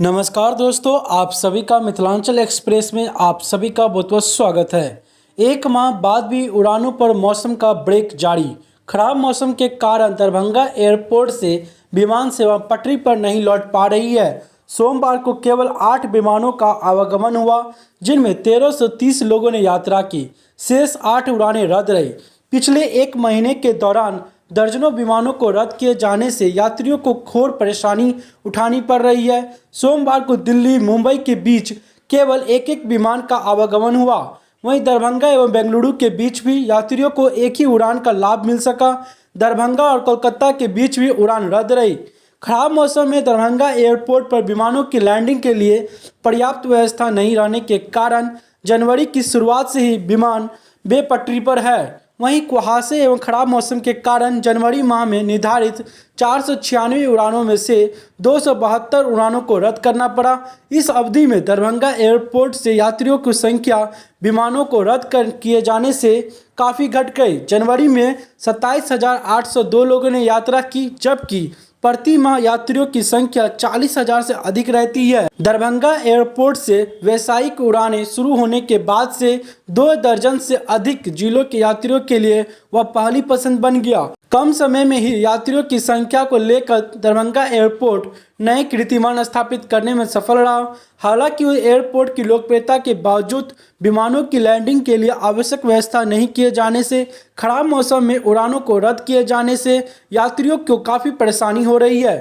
नमस्कार दोस्तों, आप सभी का मिथिलांचल एक्सप्रेस में आप सभी का बहुत बहुत स्वागत है। एक माह बाद भी उड़ानों पर मौसम का ब्रेक जारी। खराब मौसम के कारण दरभंगा एयरपोर्ट से विमान सेवा पटरी पर नहीं लौट पा रही है। सोमवार को केवल 8 विमानों का आवागमन हुआ, जिनमें 1330 लोगों ने यात्रा की। शेष 8 उड़ानें रद्द रही। पिछले एक महीने के दौरान दर्जनों विमानों को रद्द किए जाने से यात्रियों को घोर परेशानी उठानी पड़ रही है। सोमवार को दिल्ली मुंबई के बीच केवल एक एक विमान का आवागमन हुआ। वहीं दरभंगा एवं बेंगलुरु के बीच भी यात्रियों को एक ही उड़ान का लाभ मिल सका। दरभंगा और कोलकाता के बीच भी उड़ान रद्द रही। खराब मौसम में दरभंगा एयरपोर्ट पर विमानों की लैंडिंग के लिए पर्याप्त व्यवस्था नहीं रहने के कारण जनवरी की शुरुआत से ही विमान बेपटरी पर है। वहीं कुहासे एवं खराब मौसम के कारण जनवरी माह में निर्धारित 496 उड़ानों में से 272 उड़ानों को रद्द करना पड़ा। इस अवधि में दरभंगा एयरपोर्ट से यात्रियों की संख्या विमानों को रद्द किए जाने से काफ़ी घट गई। जनवरी में 27,802 लोगों ने यात्रा की, जबकि प्रति माह यात्रियों की संख्या 40,000 से अधिक रहती है। दरभंगा एयरपोर्ट से व्यावसायिक उड़ानें शुरू होने के बाद से 2 दर्जन से अधिक जिलों के यात्रियों के लिए वह पहली पसंद बन गया। कम समय में ही यात्रियों की संख्या को लेकर दरभंगा एयरपोर्ट नए कीर्तिमान स्थापित करने में सफल रहा। हालांकि एयरपोर्ट की लोकप्रियता के बावजूद विमानों की लैंडिंग के लिए आवश्यक व्यवस्था नहीं किए जाने से खराब मौसम में उड़ानों को रद्द किए जाने से यात्रियों को काफ़ी परेशानी हो रही है।